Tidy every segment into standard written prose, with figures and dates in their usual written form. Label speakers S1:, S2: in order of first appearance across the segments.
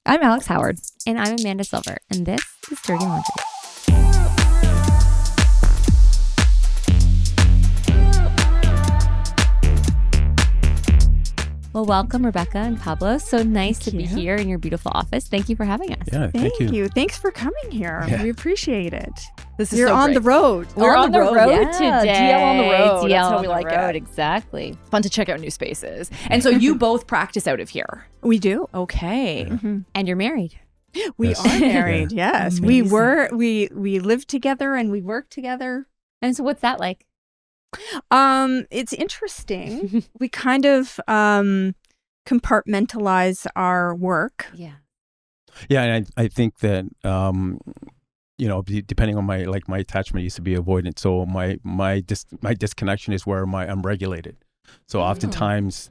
S1: I'm Alex Howard.
S2: And I'm Amanda Silver, and this is Dirty Laundry. Well, welcome, Rebecca and Pablo. So nice to be here in your beautiful office. Thank you for having us.
S3: Yeah,
S1: Thank you. Thanks for coming here.
S3: Yeah.
S1: We appreciate it.
S2: This is
S1: You're
S2: so
S1: on
S2: great.
S1: the road.
S2: We're on the road
S1: yeah.
S2: today.
S1: DL on the road.
S2: DL
S1: That's how
S2: on
S1: we
S2: the
S1: like
S2: road.
S1: it.
S2: Exactly.
S4: Fun to check out new spaces. And so you both practice out of here.
S1: We do.
S4: Okay.
S1: Mm-hmm.
S2: And you're married.
S1: We
S3: Yes.
S1: are married. Yes.
S4: Amazing.
S1: We live together and we work together.
S2: And so what's that like?
S1: It's interesting. We kind of compartmentalize our work.
S2: Yeah.
S3: Yeah, and I think that depending on my attachment used to be avoidant, so my disconnection is where I'm regulated. So oftentimes,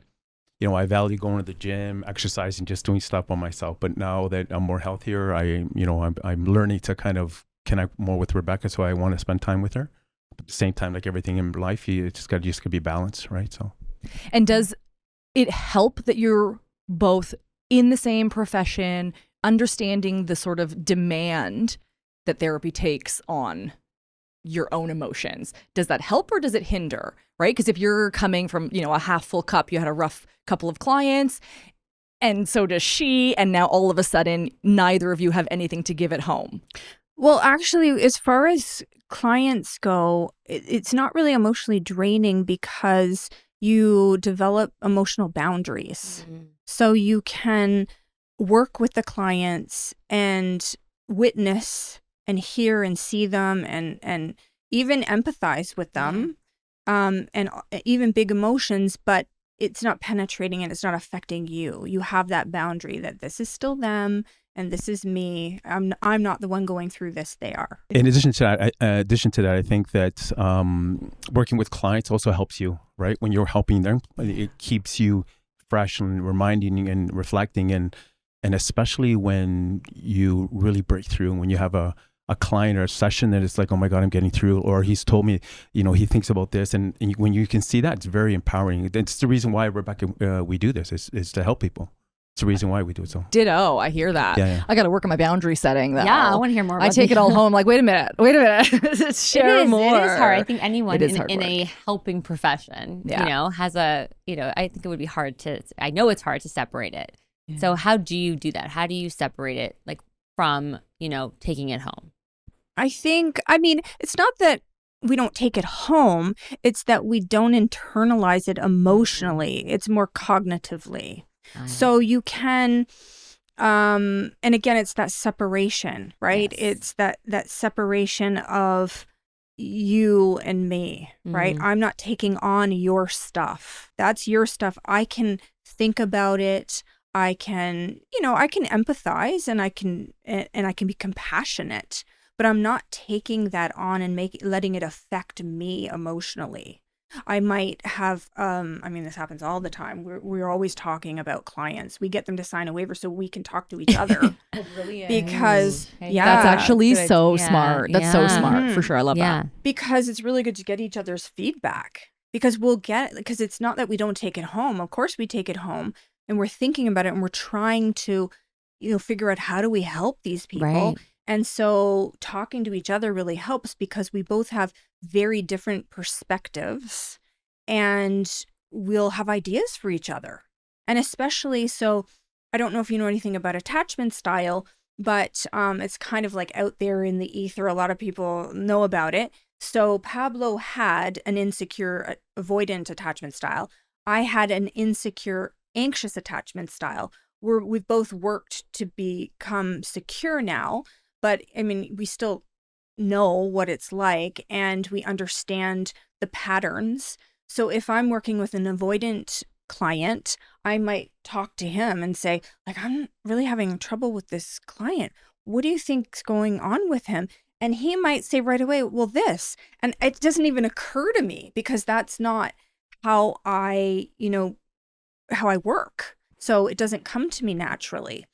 S3: I value going to the gym, exercising, just doing stuff by myself. But now that I'm more healthier, I'm learning to kind of connect more with Rebecca. So I want to spend time with her. But at the same time, like everything in life, you just got to be balanced, right? So.
S4: And does it help that you're both in the same profession, understanding the sort of demand that therapy takes on your own emotions? Does that help or does it hinder, right? Because if you're coming from, a half full cup, you had a rough couple of clients, and so does she, and now all of a sudden, neither of you have anything to give at home.
S1: Well, actually, as far as clients go, it's not really emotionally draining because you develop emotional boundaries.
S2: Mm-hmm.
S1: So you can work with the clients and witness and hear and see them and even empathize with them, and even big emotions, but it's not penetrating and it's not affecting you. You have that boundary that this is still them and this is me. I'm not the one going through this. They are.
S3: In addition to that, I think that working with clients also helps you, right? When you're helping them, it keeps you fresh and reminding and reflecting, and especially when you really break through, and when you have a client or a session that it's like, oh my God, I'm getting through, or he's told me, he thinks about this, and when you can see that, it's very empowering. It's the reason why, Rebecca, we do this is to help people. It's the reason why we do it. So
S4: Ditto, I hear that.
S3: Yeah.
S4: I got to work on my boundary setting, though.
S2: Yeah, I want to hear more about
S4: I take it all home. Like, wait a minute. Share more.
S2: It is hard. I think anyone in
S4: work.
S2: a helping profession,
S4: Yeah.
S2: has I think it would be hard I know it's hard to separate it.
S4: Yeah.
S2: So how do you do that? How do you separate it from, taking it home?
S1: It's not that we don't take it home. It's that we don't internalize it emotionally. It's more cognitively. So you can, and again, it's that separation, right?
S2: Yes.
S1: It's that separation of you and me, right? I'm not taking on your stuff. That's your stuff. I can think about it. I can empathize and I can be compassionate, but I'm not taking that on and letting it affect me emotionally. I might have, this happens all the time. We're always talking about clients. We get them to sign a waiver so we can talk to each other.
S4: Brilliant.
S1: Because,
S2: Okay.
S4: That's actually
S2: Good
S4: so
S2: idea.
S4: smart. That's so
S2: Yeah.
S4: smart, for sure. I love that.
S1: Because it's really good to get each other's feedback. Because because it's not that we don't take it home. Of course we take it home and we're thinking about it and we're trying to, figure out how do we help these people.
S2: Right.
S1: And so talking to each other really helps because we both have very different perspectives and we'll have ideas for each other. And especially, so I don't know if you know anything about attachment style, but it's kind of like out there in the ether. A lot of people know about it. So Pablo had an insecure avoidant attachment style. I had an insecure anxious attachment style. We've both worked to become secure now. But we still know what it's like and we understand the patterns. So if I'm working with an avoidant client, I might talk to him and say, I'm really having trouble with this client. What do you think's going on with him? And he might say right away, well, this. And it doesn't even occur to me because that's not how I work. So it doesn't come to me naturally.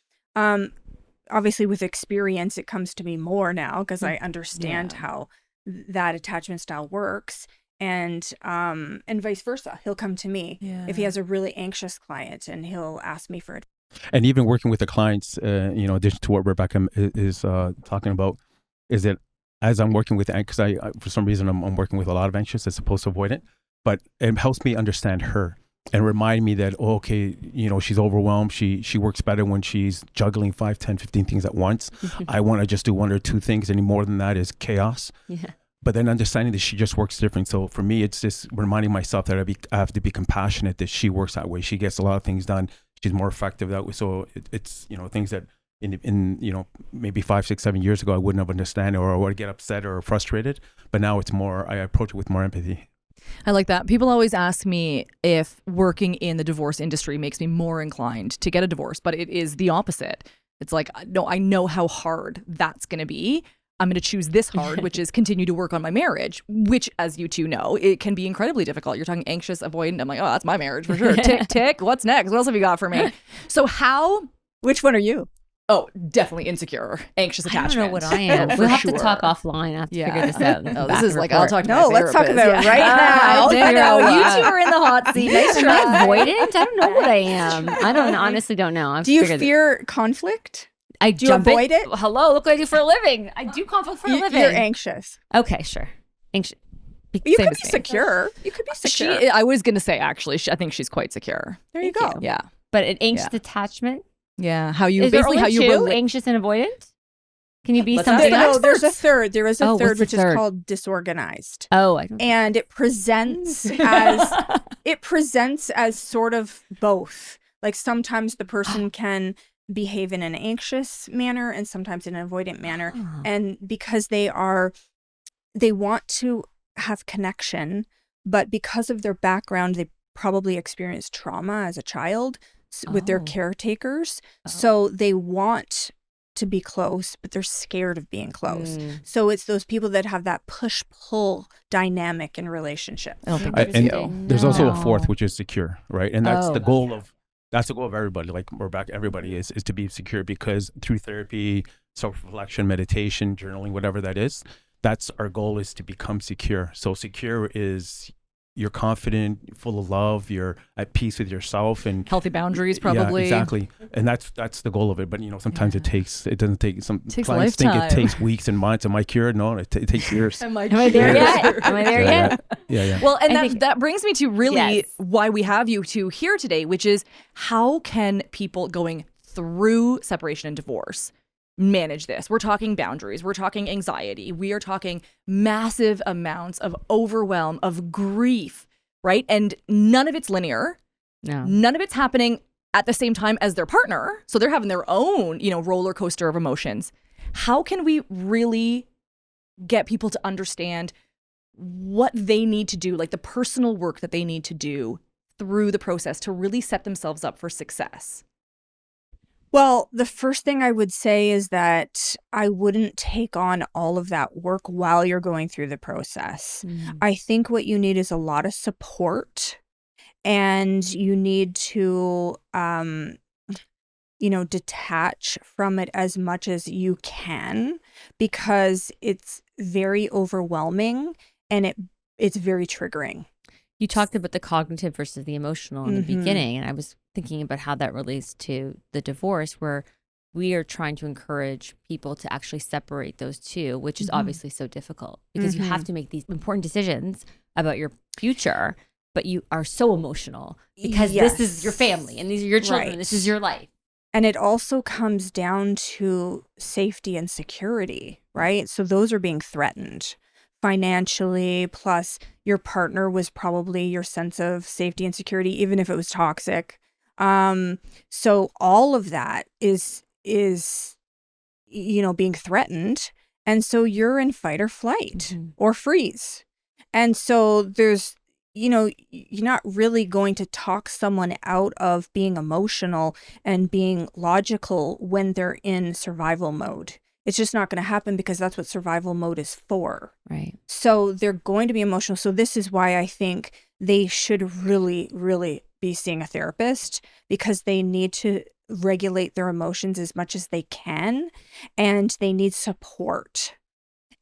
S1: Obviously, with experience, it comes to me more now because I understand how that attachment style works, and vice versa. He'll come to me if he has a really anxious client, and he'll ask me for
S3: And even working with the clients, you know, in addition to what Rebecca is talking about, is that as I'm working with, because I for some reason I'm working with a lot of anxious as opposed to avoidant, but it helps me understand her and remind me that, oh, okay, you know, she's overwhelmed. She works better when she's juggling 5, 10, 15 things at once. I want to just do 1 or 2 things. Any more than that is chaos.
S2: Yeah.
S3: But then understanding that she just works different. So for me, it's just reminding myself that I have to be compassionate that she works that way. She gets a lot of things done. She's more effective that way. So it's, you know, things that in you know, maybe 5, 6, 7 years ago, I wouldn't have understand, or I would get upset or frustrated. But now it's more, I approach it with more empathy.
S4: I like that. People always ask me if working in the divorce industry makes me more inclined to get a divorce, but it is the opposite. It's like, no, I know how hard that's going to be. I'm going to choose this hard, which is continue to work on my marriage, which, as you two know, it can be incredibly difficult. You're talking anxious, avoidant. I'm like, oh, that's my marriage for sure. Tick, tick. What's next? What else have you got for me? So
S1: Which one are you?
S4: Oh, definitely insecure, anxious attachment.
S2: I don't know what I am.
S4: For
S2: We'll have
S4: sure.
S2: to talk offline. I have to figure this out.
S4: Oh, this is like, I'll talk to my
S1: let's talk
S4: therapist.
S1: about it right now.
S4: I know. You two are in the hot seat. Nice
S2: Am
S4: try.
S2: I avoidant? I don't know what I am. I don't honestly don't know. I've
S1: Do you
S2: figured
S1: fear conflict?
S2: I
S1: do you
S2: jump
S1: avoid
S2: in.
S1: it?
S2: Hello, look what I do for a living. I do conflict for a living.
S1: You're anxious.
S2: Okay, sure. Anxious.
S1: You
S4: Same
S1: could
S4: as
S1: be
S4: me.
S1: secure. You could be secure.
S4: I was going to say, actually, I think she's quite secure.
S1: There you
S2: Thank
S1: go.
S4: Yeah.
S2: But an anxious attachment.
S4: Yeah. How you
S2: Is there
S4: basically
S2: only
S4: how you
S2: two?
S4: relate.
S2: Anxious and avoidant? Can you be
S4: Let's
S2: something
S4: ask the
S2: else?
S1: No, there's a third. There is a
S2: Oh, what's
S1: third,
S2: the
S1: which is
S2: third?
S1: called disorganized.
S2: Oh, I don't.
S1: And it presents as sort of both. Like sometimes the person can behave in an anxious manner and sometimes in an avoidant manner. And because they want to have connection, but because of their background, they probably experienced trauma as a child with their
S2: Oh.
S1: caretakers. So they want to be close, but they're scared of being close. So it's those people that have that push-pull dynamic in relationships.
S4: I don't think
S3: I-
S4: that's
S3: and
S4: you.
S3: There's also a
S2: No.
S3: fourth, which is secure, right? And that's
S2: Oh.
S3: the goal of everybody. Like we're back, everybody is to be secure, because through therapy, self-reflection, meditation, journaling, whatever that is, that's our goal, is to become secure. So secure is you're confident, full of love, you're at peace with yourself, and
S4: Healthy boundaries,
S3: yeah,
S4: probably.
S3: exactly. And that's the goal of it. But you know, sometimes it doesn't take. Some
S4: Takes a
S3: clients think it
S4: lifetime.
S3: takes weeks and months. Am I cured? No, it takes years.
S4: Am I
S2: Am I there
S4: cute?
S2: yet? Am I there yet?
S3: Yeah.
S4: Well, and
S2: I think-
S4: that brings me to really
S2: Yes.
S4: why we have you two here today, which is how can people going through separation and divorce manage this? We're talking boundaries. We're talking anxiety. We are talking massive amounts of overwhelm, of grief, right? And none of it's linear.
S2: No.
S4: None of it's happening at the same time as their partner. So they're having their own, roller coaster of emotions. How can we really get people to understand what they need to do, like the personal work that they need to do through the process to really set themselves up for success?
S1: Well, the first thing I would say is that I wouldn't take on all of that work while you're going through the process. I think what you need is a lot of support, and you need to, detach from it as much as you can, because it's very overwhelming and it's very triggering.
S2: You talked about the cognitive versus the emotional in the beginning, and I was thinking about how that relates to the divorce, where we are trying to encourage people to actually separate those two, which is obviously so difficult because you have to make these important decisions about your future, but you are so emotional because this is your family and these are your children.
S1: Right.
S2: This is your life.
S1: And it also comes down to safety and security, right? So those are being threatened financially, plus your partner was probably your sense of safety and security, even if it was toxic. So all of that is being threatened. And so you're in fight or flight or freeze. And so there's, you're not really going to talk someone out of being emotional and being logical when they're in survival mode. It's just not going to happen, because that's what survival mode is for.
S2: Right.
S1: So they're going to be emotional. So this is why I think they should really, really be seeing a therapist, because they need to regulate their emotions as much as they can, and they need support.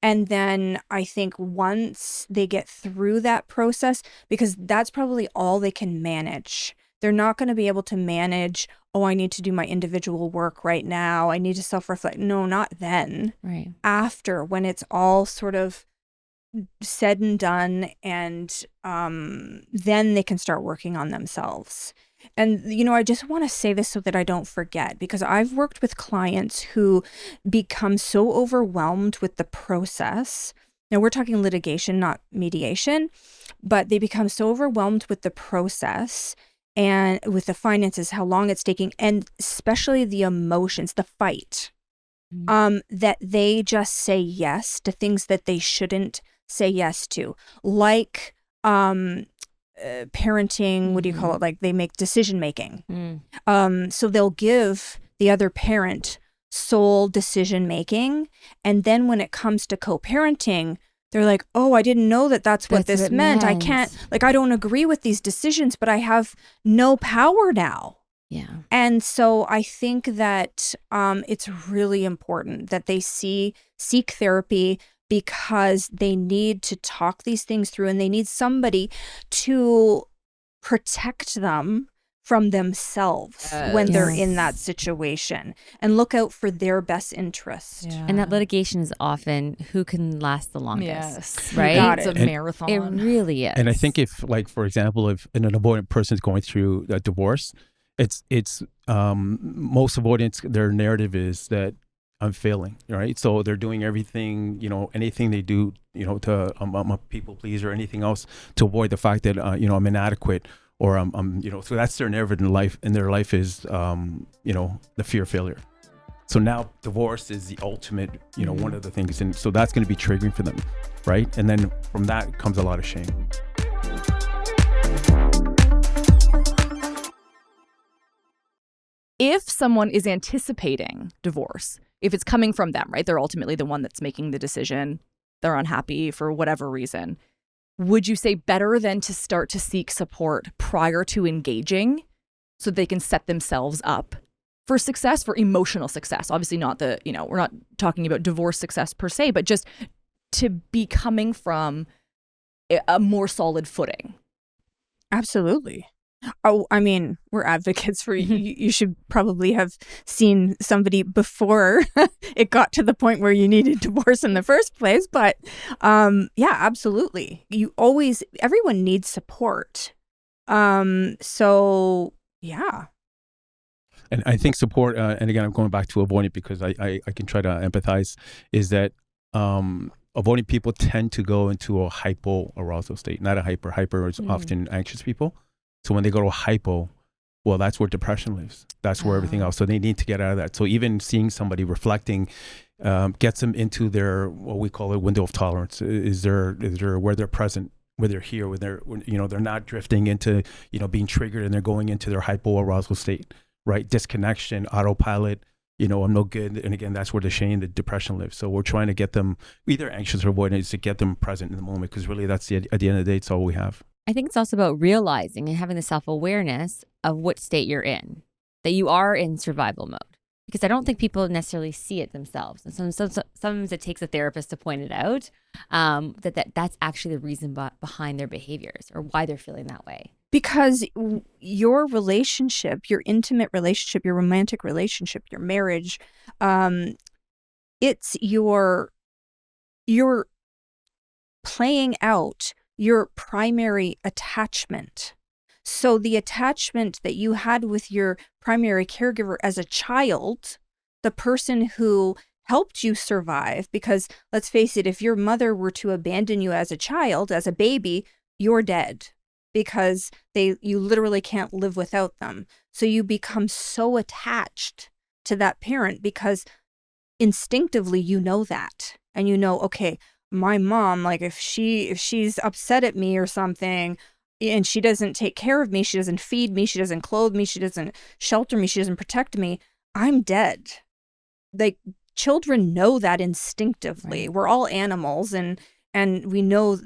S1: And then I think once they get through that process, because that's probably all they can manage. They're not going to be able to manage, oh, I need to do my individual work right now. I need to self-reflect. No, not then.
S2: Right.
S1: After, when it's all sort of said and done, and then they can start working on themselves. And, I just want to say this so that I don't forget, because I've worked with clients who become so overwhelmed with the process. Now, we're talking litigation, not mediation, but they become so overwhelmed with the process and with the finances, how long it's taking, and especially the emotions, the fight, that they just say yes to things that they shouldn't say yes to, like parenting. What do you call it? Like, they make decision making. So they'll give the other parent sole decision making, and then when it comes to co-parenting, they're like, oh, I didn't know that that's what this meant. I can't, like, I don't agree with these decisions, but I have no power now.
S2: Yeah.
S1: And so I think that it's really important that they seek therapy, because they need to talk these things through, and they need somebody to protect them from themselves when they're in that situation, and look out for their best interest.
S4: Yeah.
S2: And that litigation is often who can last the longest.
S4: Yes.
S2: Right?
S1: Got
S4: It's a
S1: it.
S4: marathon.
S2: It really is.
S3: And I think if, like, for example, if an avoidant person is going through a divorce, it's most avoidants, their narrative is that I'm failing, right? So they're doing everything, anything they do, to I'm a people pleaser or anything else to avoid the fact that I'm inadequate, or I'm so that's their narrative in life. And their life is the fear of failure. So now divorce is the ultimate, one of the things, and so that's going to be triggering for them, right? And then from that comes a lot of shame.
S4: If someone is anticipating divorce, if it's coming from them, right? They're ultimately the one that's making the decision. They're unhappy for whatever reason. Would you say better than to start to seek support prior to engaging, so they can set themselves up for success, for emotional success? Obviously not we're not talking about divorce success per se, but just to be coming from a more solid footing.
S1: Absolutely. Oh, I mean, we're advocates for you. You should probably have seen somebody before it got to the point where you needed divorce in the first place. But yeah, absolutely. Everyone needs support. So yeah.
S3: And I think support, and again, I'm going back to avoidant because I can try to empathize, is that avoidant people tend to go into a hypo-arousal state, not a hyper. Hyper is often anxious people. So when they go to a hypo, well, that's where depression lives. That's where everything else. So they need to get out of that. So even seeing somebody reflecting gets them into their, what we call a window of tolerance. Is there where they're present, where they're here, where they're not drifting into, being triggered, and they're going into their hypo-arousal state, right? Disconnection, autopilot, I'm no good. And again, that's where the shame, the depression lives. So we're trying to get them either anxious or avoidant, is to get them present in the moment, because really at the end of the day, it's all we have.
S2: I think it's also about realizing and having the self-awareness of what state you're in, that you are in survival mode. Because I don't think people necessarily see it themselves. And sometimes it takes a therapist to point it out, that's actually the reason behind their behaviors or why they're feeling that way.
S1: Because your relationship, your intimate relationship, your romantic relationship, your marriage, it's you're playing out your primary attachment. So the attachment that you had with your primary caregiver as a child, the person who helped you survive, because let's face it, if your mother were to abandon you as a child, as a baby, you're dead, because you literally can't live without them. So you become so attached to that parent because instinctively you know that, and okay, my mom, like if she's upset at me or something, and she doesn't take care of me, she doesn't feed me, she doesn't clothe me, she doesn't shelter me, she doesn't protect me, I'm dead. Like, children know that instinctively. Right. We're all animals, and we know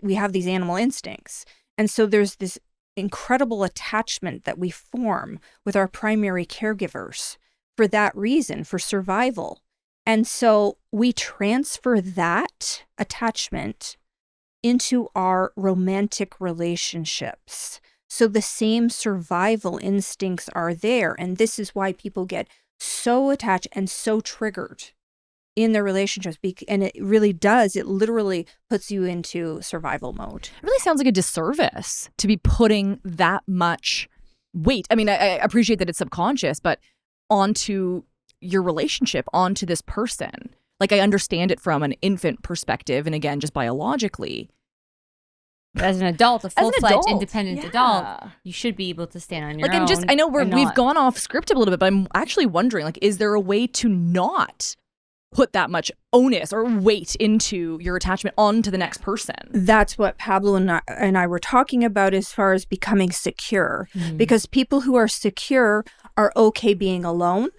S1: we have these animal instincts. And so there's this incredible attachment that we form with our primary caregivers for that reason, for survival. And so we transfer that attachment into our romantic relationships. So the same survival instincts are there. And this is why people get so attached and so triggered in their relationships. And it really does. It literally puts you into survival mode.
S4: It really sounds like a disservice to be putting that much weight. I mean, I appreciate that it's subconscious, but onto your relationship, onto this person. Like, I understand it from an infant perspective, and again, just biologically.
S2: As an adult, a full-fledged independent
S4: yeah.
S2: adult, you should be able to stand on your
S4: Like,
S2: own.
S4: and just, I know we've
S2: not.
S4: gone off script a little bit, but I'm actually wondering, like, is there a way to not put that much onus or weight into your attachment onto the next person?
S1: That's what Pablo and I were talking about as far as becoming secure. Because people who are secure are okay being alone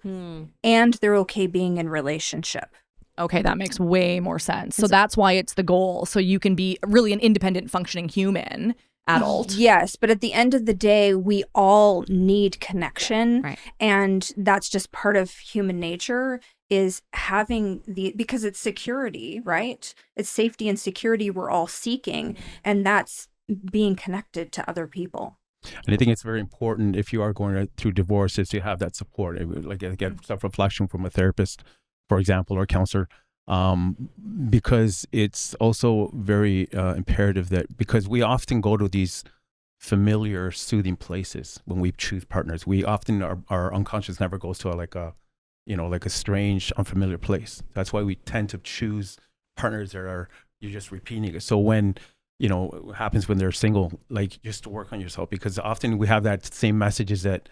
S1: and they're okay being in relationship.
S4: Okay, that makes way more sense. So that's why it's the goal. So you can be really an independent functioning human adult.
S1: Yes, but at the end of the day, we all need connection.
S2: Right.
S1: And that's just part of human nature, is having because it's security, right? It's safety and security we're all seeking. And that's being connected to other people.
S3: And I think it's very important, if you are going through divorce, is to have that support. Like, get self-reflection from a therapist, for example, or a counselor, because it's also very imperative that, because we often go to these familiar, soothing places when we choose partners. We often, our unconscious never goes to like a strange, unfamiliar place. That's why we tend to choose partners that are, you're just repeating it. So when, it happens when they're single, like, just to work on yourself, because often we have that same messages that,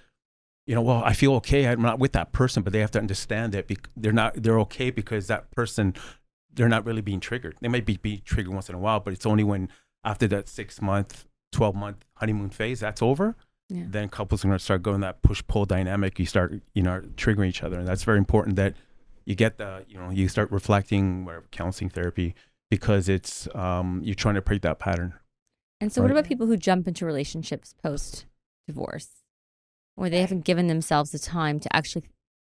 S3: well, I feel okay, I'm not with that person, but they have to understand that they're okay because that person, they're not really being triggered. They might be triggered once in a while, but it's only when after that 6-month, 12-month honeymoon phase, that's over, then couples are going to start going that push-pull dynamic. You start, triggering each other. And that's very important that you get you start reflecting, whatever, counseling, therapy, because it's, you're trying to break that pattern.
S2: And so what about people who jump into relationships post-divorce, where they haven't given themselves the time to actually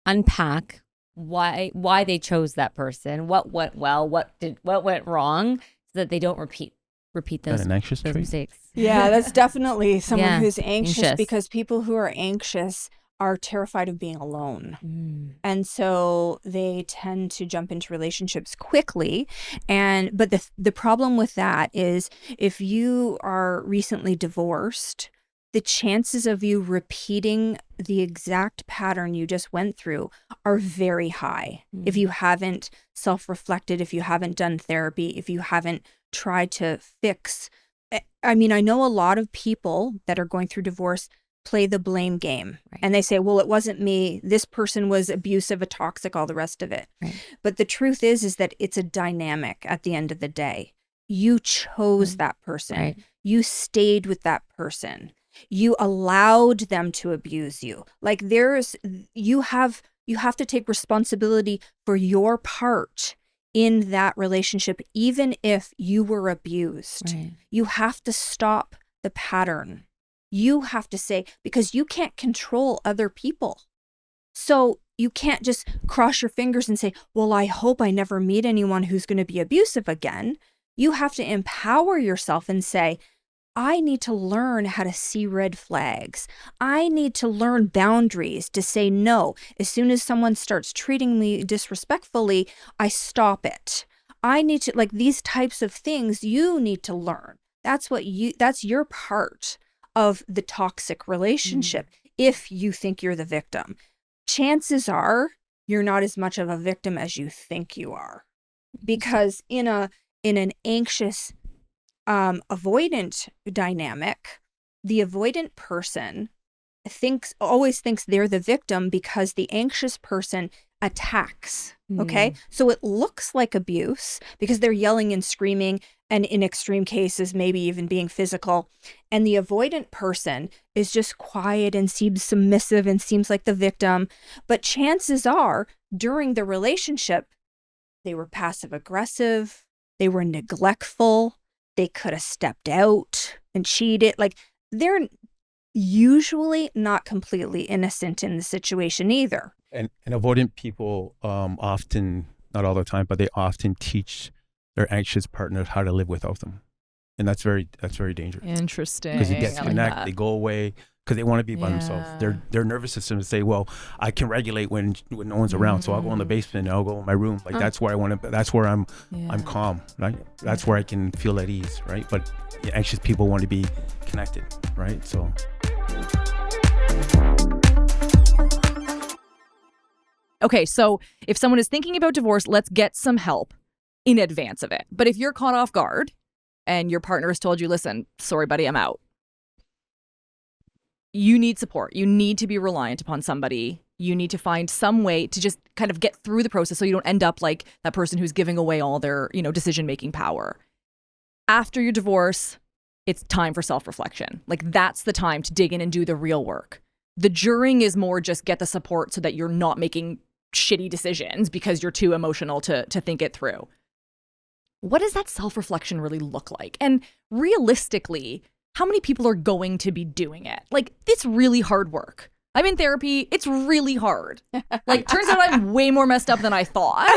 S2: unpack why they chose that person, what went well, what went wrong, so that they don't repeat those mistakes?
S1: Yeah, that's definitely someone who's anxious,
S2: anxious,
S1: because people who are anxious are terrified of being alone. And so they tend to jump into relationships quickly. But the problem with that is, if you are recently divorced, the chances of you repeating the exact pattern you just went through are very high. If you haven't self-reflected, if you haven't done therapy, if you haven't tried to fix. I mean, I know a lot of people that are going through divorce play the blame game. Right. And they say, well, it wasn't me. This person was abusive, toxic, all the rest of it. Right. But the truth is that it's a dynamic at the end of the day. You chose that person. Right. You stayed with that person. You allowed them to abuse you. Like, you have to take responsibility for your part in that relationship, even if you were abused. Right. You have to stop the pattern. You have to say, because you can't control other people. So you can't just cross your fingers and say, well, I hope I never meet anyone who's going to be abusive again. You have to empower yourself and say, I need to learn how to see red flags. I need to learn boundaries to say no. As soon as someone starts treating me disrespectfully, I stop it. I need to, like, these types of things you need to learn. That's your part of the toxic relationship. If you think you're the victim, chances are you're not as much of a victim as you think you are, because in an anxious avoidant dynamic, the avoidant person always thinks they're the victim because the anxious person attacks. Okay. So it looks like abuse because they're yelling and screaming, and in extreme cases, maybe even being physical. And the avoidant person is just quiet and seems submissive and seems like the victim. But chances are, during the relationship, they were passive aggressive, they were neglectful, they could have stepped out and cheated. Like, they're usually not completely innocent in the situation either.
S3: And avoidant people often, not all the time, but they often teach their anxious partners how to live without them. And that's very dangerous.
S4: Interesting.
S3: Because you
S4: I
S3: disconnect,
S4: like
S3: they go away because they want to be by themselves.
S4: Yeah.
S3: Their nervous system say, well, I can regulate when no one's around, so I'll go in the basement and I'll go in my room. Like that's where I want to. That's where I'm calm. Right. That's where I can feel at ease. Right. But anxious people want to be connected. Right. So.
S4: Okay, so if someone is thinking about divorce, let's get some help in advance of it. But if you're caught off guard and your partner has told you, listen, sorry, buddy, I'm out. You need support. You need to be reliant upon somebody. You need to find some way to just kind of get through the process so you don't end up like that person who's giving away all their, decision-making power. After your divorce, it's time for self-reflection. Like that's the time to dig in and do the real work. The during is more just get the support so that you're not making shitty decisions because you're too emotional to think it through. What does that self-reflection really look like? And realistically, how many people are going to be doing it? Like, it's really hard work. I'm in therapy. It's really hard. Like, turns out I'm way more messed up than I thought.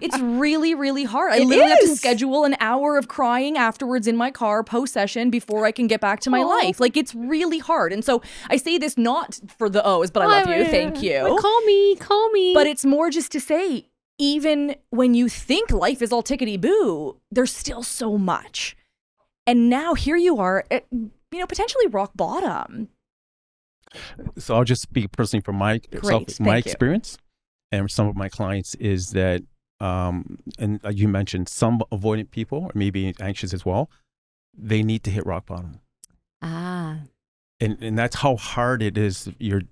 S4: It's really, really hard. I literally have to schedule an hour of crying afterwards in my car post-session before I can get back to my life. Like, it's really hard. And so I say this not for the O's, but I love you. Thank you.
S2: Call me.
S4: But it's more just to say, even when you think life is all tickety-boo, there's still so much. And now here you are at, potentially rock bottom.
S3: So I'll just speak personally from my experience and some of my clients is that, and you mentioned some avoidant people or maybe anxious as well, they need to hit rock bottom.
S2: Ah.
S3: And that's how hard it is. Your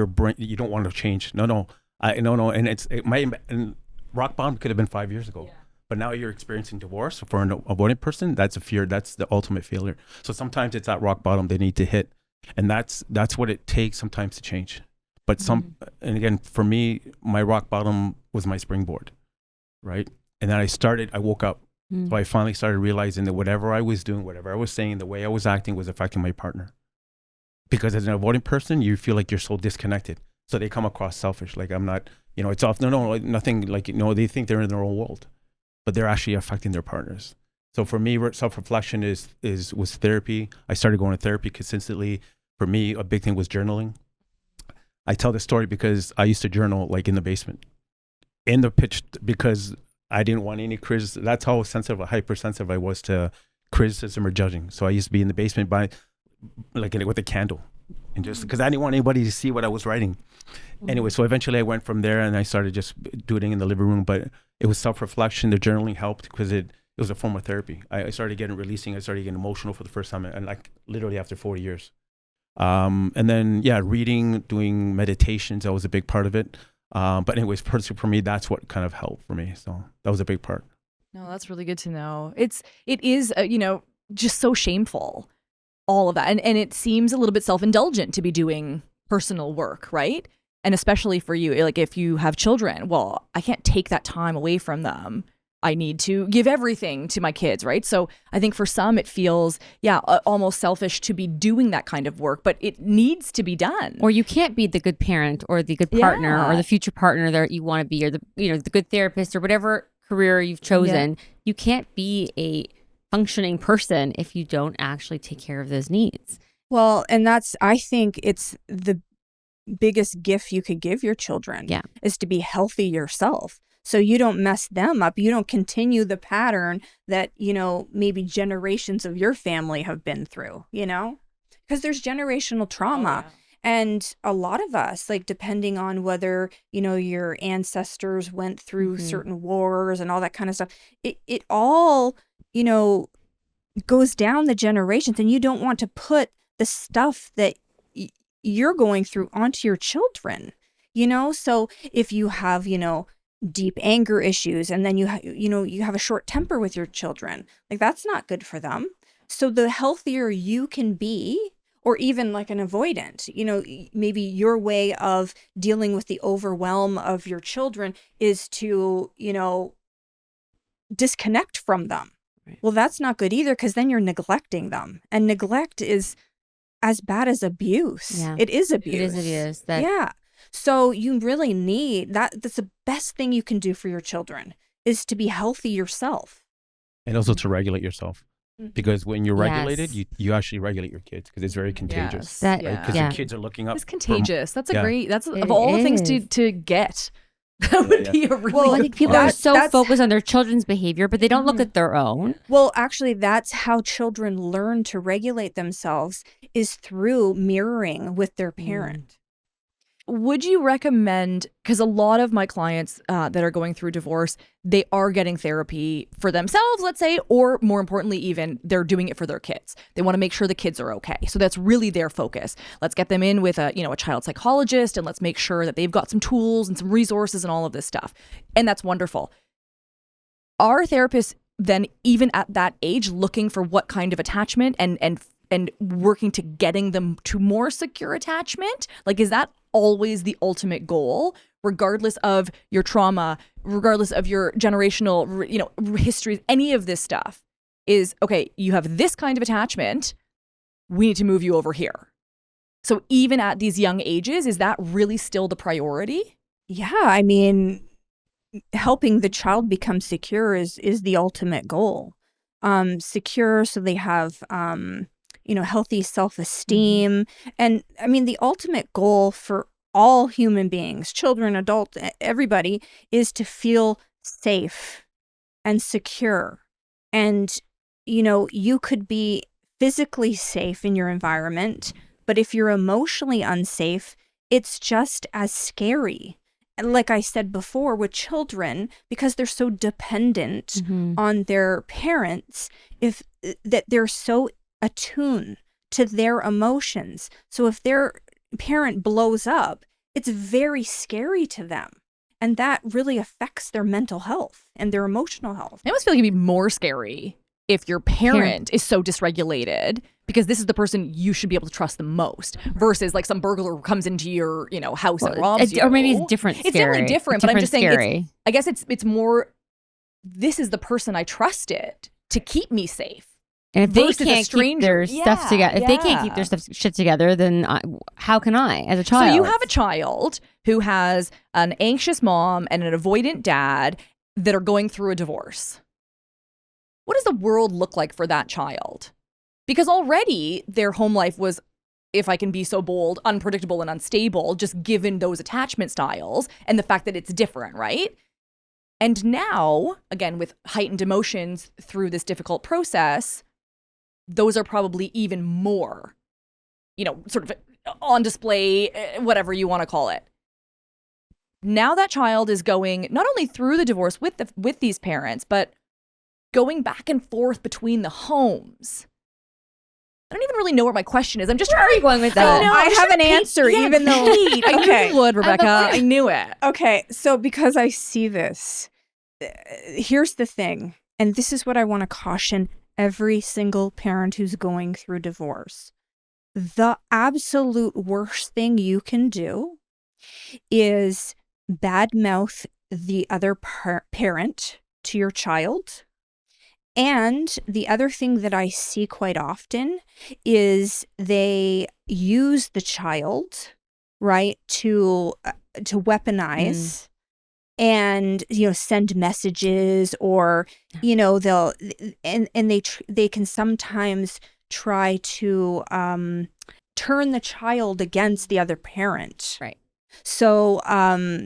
S3: brain, you don't want to change. No. And rock bottom could have been 5 years ago. Yeah. But now you're experiencing divorce. For an avoidant person, that's a fear. That's the ultimate failure. So sometimes it's at rock bottom they need to hit. And that's what it takes sometimes to change. But and again, for me, my rock bottom was my springboard, right? And then I woke up. So I finally started realizing that whatever I was doing, whatever I was saying, the way I was acting was affecting my partner. Because as an avoidant person, you feel like you're so disconnected. So they come across selfish, like I'm not, it's off. No, nothing like, they think they're in their own world, but they're actually affecting their partners. So for me, self-reflection was therapy. I started going to therapy consistently. For me, a big thing was journaling. I tell this story because I used to journal like in the basement, in the pitch, because I didn't want any criticism. That's how hypersensitive I was to criticism or judging. So I used to be in the basement with a candle, and just because I didn't want anybody to see what I was writing. Anyway, so eventually I went from there and I started just doing it in the living room. But it was self-reflection. The journaling helped because it was a form of therapy. I started getting emotional for the first time, and like literally after 40 years. And then reading, doing meditations, that was a big part of it. But anyways, personally for me, that's what kind of helped for me. So that was a big part.
S4: No, that's really good to know. It is just so shameful, all of that, and it seems a little bit self-indulgent to be doing personal work, right? And especially for you, like if you have children, well, I can't take that time away from them. I need to give everything to my kids, right? So I think for some it feels, almost selfish to be doing that kind of work, but it needs to be done.
S2: Or you can't be the good parent or the good partner or the future partner that you want to be, or the good therapist or whatever career you've chosen. Yeah. You can't be a functioning person if you don't actually take care of those needs.
S1: Well, and I think it's the biggest gift you could give your children is to be healthy yourself. So you don't mess them up. You don't continue the pattern that, maybe generations of your family have been through, because there's generational trauma. Oh, yeah. And a lot of us, like, depending on whether, your ancestors went through certain wars and all that kind of stuff, it all, goes down the generations, and you don't want to put the stuff that you're going through onto your children, So if you have, deep anger issues, and then you have a short temper with your children, like that's not good for them. So the healthier you can be, or even like an avoidant, maybe your way of dealing with the overwhelm of your children is to, disconnect from them. Right. Well, that's not good either, because then you're neglecting them, and neglect is as bad as abuse. Yeah. It is abuse.
S2: It is abuse.
S1: Yeah. So you really need that. That's the best thing you can do for your children, is to be healthy yourself.
S3: And also to regulate yourself. Because when you're regulated,
S2: Yes.
S3: you actually regulate your kids because it's very contagious.
S4: Yes.
S2: That-
S3: Right? Because
S2: yeah.
S3: your kids are looking up.
S4: It's contagious. That's a
S3: yeah.
S4: great. That's
S2: It
S4: of all the things
S2: is.
S4: to get. That would
S3: Yeah.
S4: be a really.
S1: Well,
S2: I
S4: good
S2: think people
S4: point.
S2: are so
S1: That's-
S2: focused on their children's behavior, but they don't look
S4: Mhm.
S2: at their own.
S1: Well, actually, that's how children learn to regulate themselves is through mirroring with their parent.
S4: Would you recommend, because a lot of my clients that are going through divorce, they are getting therapy for themselves, let's say, or more importantly, even they're doing it for their kids. They want to make sure the kids are okay. So that's really their focus. Let's get them in with a child psychologist, and let's make sure that they've got some tools and some resources and all of this stuff. And that's wonderful. Are therapists then, even at that age, looking for what kind of attachment and working to getting them to more secure attachment? Like, is that always the ultimate goal, regardless of your trauma, regardless of your generational, histories, any of this stuff? Is, okay, you have this kind of attachment, we need to move you over here. So even at these young ages, is that really still the priority?
S1: Yeah, I mean, helping the child become secure is the ultimate goal. Secure so they have healthy self-esteem. And I mean, the ultimate goal for all human beings, children, adults, everybody, is to feel safe and secure. And you could be physically safe in your environment, but if you're emotionally unsafe, it's just as scary. And like I said before, with children, because they're so dependent on their parents, that they're so attuned to their emotions. So if their parent blows up, it's very scary to them. And that really affects their mental health and their emotional health.
S4: I almost feel like it'd be more scary if your parent is so dysregulated, because this is the person you should be able to trust the most, versus like some burglar who comes into your house and robs you.
S2: Or maybe it's different scary.
S4: It's definitely different, but I'm just saying
S2: scary.
S4: I guess it's more, this is the person I trusted to keep me safe.
S2: And if they
S4: versus a
S2: can't keep
S4: stranger.
S2: their stuff together, if they can't keep their shit together, then how can I, as a child?
S4: So you have a child who has an anxious mom and an avoidant dad that are going through a divorce. What does the world look like for that child? Because already their home life was, if I can be so bold, unpredictable and unstable, just given those attachment styles and the fact that it's different, right? And now, again, with heightened emotions through this difficult process, those are probably even more, sort of on display, whatever you want to call it. Now that child is going not only through the divorce with these parents, but going back and forth between the homes. I don't even really know what my question is. I'm just trying.
S2: Where are you going with that?
S1: I have an answer, even though
S4: I knew you would, Rebecca. I knew it.
S1: Okay, so because I see this, here's the thing, and this is what I want to caution every single parent who's going through divorce. The absolute worst thing you can do is badmouth the other parent to your child. And the other thing that I see quite often is they use the child, right, to weaponize and send messages, or they'll they can sometimes try to turn the child against the other parent.
S2: Right.
S1: So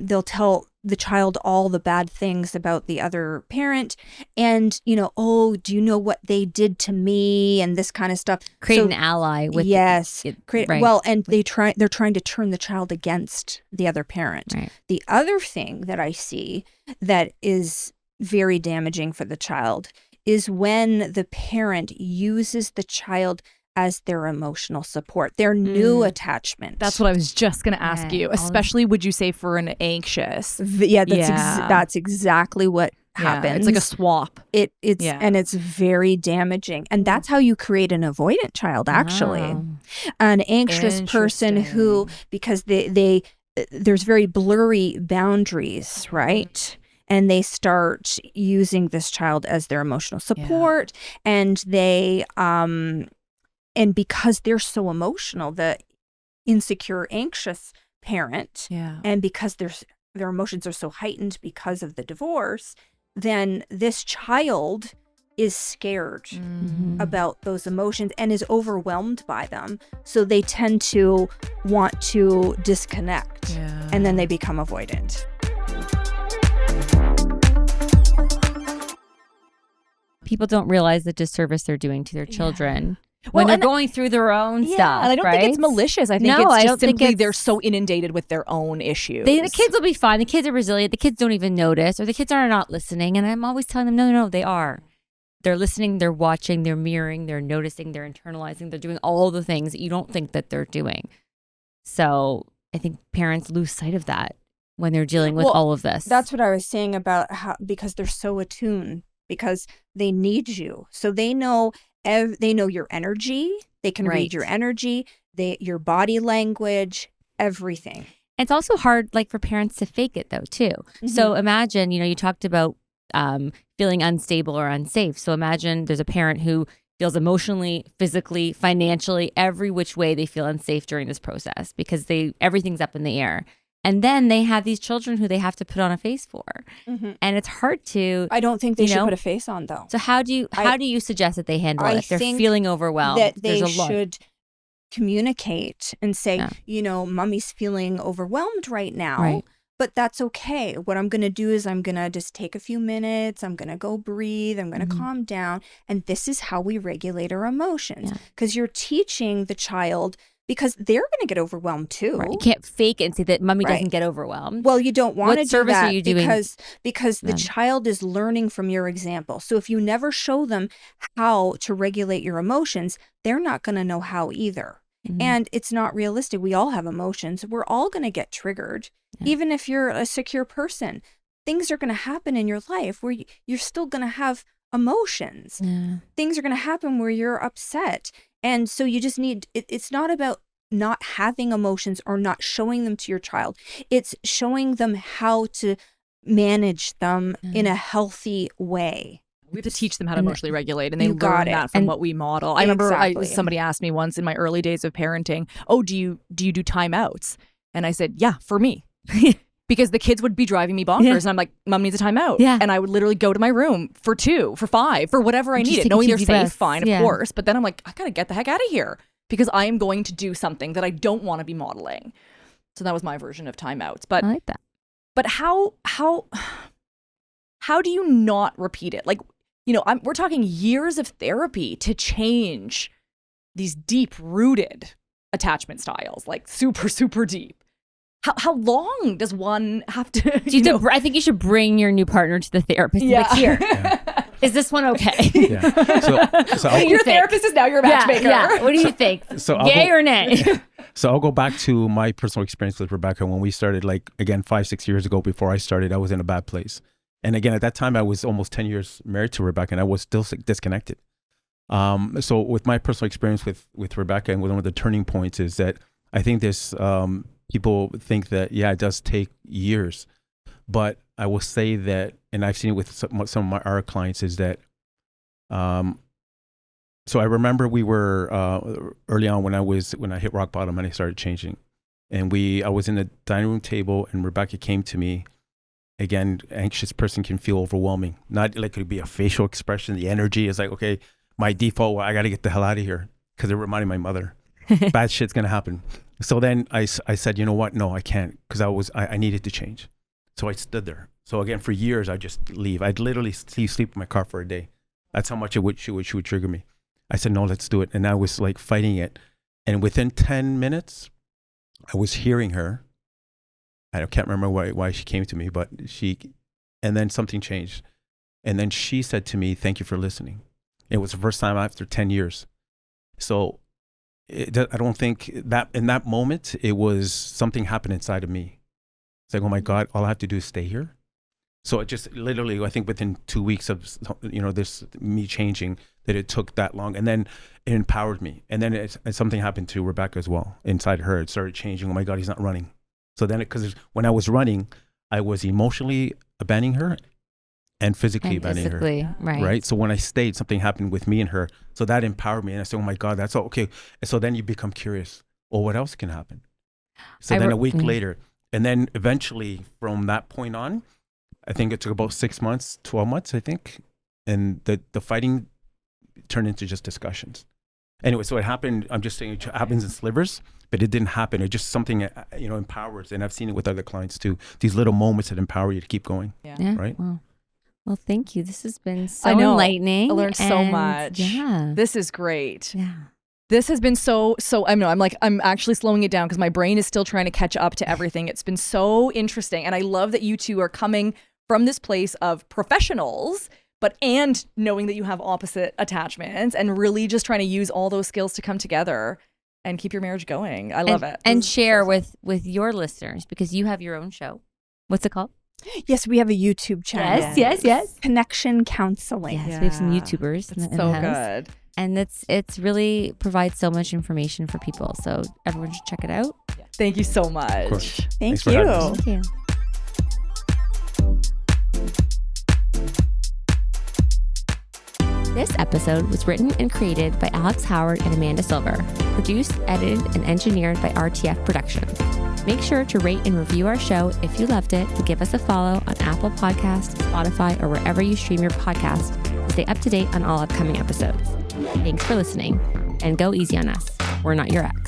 S1: they'll tell the child all the bad things about the other parent, and oh, do you know what they did to me, and this kind of stuff.
S2: Create
S1: So-
S2: an ally with
S1: Right. Well, and they're trying to turn the child against the other parent.
S2: Right.
S1: The other thing that I see that is very damaging for the child is when the parent uses the child as their emotional support, their new attachment.
S4: That's what I was just going to ask
S2: Yeah,
S4: you, especially would you say for an anxious?
S1: That's exactly what happens.
S4: It's like a swap.
S1: And it's very damaging. And that's how you create an avoidant child, actually.
S2: Wow.
S1: An anxious person who, because there's very blurry boundaries, right? And they start using this child as their emotional support, and they and because they're so emotional, the insecure, anxious parent, and because their emotions are so heightened because of the divorce, then this child is scared
S2: Mhm.
S1: about those emotions and is overwhelmed by them. So they tend to want to disconnect, and then they become avoidant.
S2: People don't realize the disservice they're doing to their children when
S4: Well,
S2: they're
S4: and-
S2: going through their own stuff.
S4: And I don't think it's
S2: right?
S4: malicious. I think
S2: No, I
S4: it's
S2: don't
S4: just
S2: think
S4: simply they're
S2: it's-
S4: so inundated with their own issues.
S2: The kids will be fine. The kids are resilient. The kids don't even notice, or the kids are not listening. And I'm always telling them, no, they are. They're listening, they're watching, they're mirroring, they're noticing, they're internalizing, they're doing all the things that you don't think that they're doing. So I think parents lose sight of that when they're dealing with all of this.
S1: That's what I was saying about how, because they're so attuned, because they need you. So they know your energy. They can read your energy, your body language, everything.
S2: It's also hard, like, for parents to fake it, though, too. So imagine, you talked about feeling unstable or unsafe. So imagine there's a parent who feels emotionally, physically, financially, every which way they feel unsafe during this process because everything's up in the air. And then they have these children who they have to put on a face for. And it's hard to...
S1: I don't think they should put a face on, though.
S2: So how do you suggest that they handle it if they're feeling overwhelmed?
S1: That they should communicate and say, mommy's feeling overwhelmed right now.
S2: Right.
S1: But that's okay. What I'm going to do is I'm going to just take a few minutes. I'm going to go breathe. I'm going to calm down. And this is how we regulate our emotions. Because you're teaching the child, because they're going to get overwhelmed too.
S2: Right. You can't fake it and say that mommy doesn't get overwhelmed.
S1: Well, you don't want to do
S2: service
S1: that
S2: are you doing
S1: because the child is learning from your example. So if you never show them how to regulate your emotions, they're not going to know how either. And it's not realistic. We all have emotions. We're all going to get triggered. Even if you're a secure person, things are going to happen in your life where you're still going to have emotions. Things are going to happen where you're upset. And so you just need, it's not about not having emotions or not showing them to your child. It's showing them how to manage them in a healthy way.
S4: We have to teach them how to emotionally regulate, and they
S1: You got
S4: learn
S1: it.
S4: that from what we model. I remember
S1: Exactly.
S4: somebody asked me once in my early days of parenting, "Oh, do you do timeouts?" And I said, "Yeah, for me." Because the kids would be driving me bonkers, and I'm like, "Mom needs a timeout." And I would literally go to my room for 2, for 5, for whatever I needed, knowing they're safe, fine, of course. But then I'm like, I gotta get the heck out of here because I am going to do something that I don't want to be modeling. So that was my version of timeouts. But
S2: I like that.
S4: But how do you not repeat it? Like, we're talking years of therapy to change these deep-rooted attachment styles, like super, super deep. How long does one have to?
S2: I think you should bring your new partner to the therapist. Like, here, is this one okay?
S3: So
S4: your therapist is now your matchmaker.
S2: Yeah. What do you think? Yay or nay?
S3: So I'll go back to my personal experience with Rebecca when we started, like, again, 5-6 years ago. Before I started, I was in a bad place. And again, at that time, I was almost 10 years married to Rebecca, and I was still disconnected. So with my personal experience with Rebecca, and one of the turning points is that I think this, people think that, it does take years. But I will say that, and I've seen it with some of our clients, is that, so I remember we were early on when I hit rock bottom and I started changing. And I was in the dining room table, and Rebecca came to me. Again, anxious person can feel overwhelming. Not like it could be a facial expression. The energy is like, okay, my default, I got to get the hell out of here, because it reminded my mother, bad shit's going to happen. So then I said, you know what? No, I can't, because I needed to change. So I stood there. So again, for years, I just leave. I'd literally sleep in my car for a day. That's how much she would trigger me. I said, no, let's do it. And I was like fighting it. And within 10 minutes, I was hearing her. I can't remember why she came to me, but and then something changed. And then she said to me, thank you for listening. It was the first time after 10 years. So I don't think that in that moment, it was something happened inside of me. It's like, oh my God, all I have to do is stay here. So it just literally, I think within 2 weeks of, this, me changing, that it took that long. And then it empowered me. And then something happened to Rebecca as well. Inside her, it started changing. Oh my God, he's not running. So then, because when I was running, I was emotionally abandoning her and physically abandoning her. Right. So when I stayed, something happened with me and her. So that empowered me. And I said, oh my God, that's all okay. And so then you become curious. Well, what else can happen? So then a week later, and then eventually from that point on, I think it took about 6 months, 12 months, I think. and the fighting turned into just discussions. Anyway, so it happened. I'm just saying it happens in slivers, but it didn't happen. It just something empowers, and I've seen it with other clients too. These little moments that empower you to keep going.
S2: Yeah.
S3: Right.
S2: Well, thank you. This has been so
S4: I know.
S2: enlightening.
S4: I learned so much.
S2: Yeah.
S4: This is great.
S2: Yeah.
S4: This has been so I'm actually slowing it down because my brain is still trying to catch up to everything. It's been so interesting. And I love that you two are coming from this place of professionals, and knowing that you have opposite attachments and really just trying to use all those skills to come together and keep your marriage going. I love it.
S2: And share with your listeners, because you have your own show. What's it called?
S1: Yes, we have a YouTube channel.
S2: Yes.
S1: Connection Counselling.
S2: Yes, we have some YouTubers.
S4: It's
S2: in the
S4: so
S2: house.
S4: good.
S2: And it's really provides so much information for people. So everyone should check it out.
S4: Thank you so much.
S3: Of course.
S1: Thank
S3: Thanks for having us.
S1: you.
S2: Thank you. This episode was written and created by Alex Howard and Amanda Silver. Produced, edited, and engineered by RTF Productions. Make sure to rate and review our show if you loved it, and give us a follow on Apple Podcasts, Spotify, or wherever you stream your podcast to stay up to date on all upcoming episodes. Thanks for listening, and go easy on us. We're not your ex.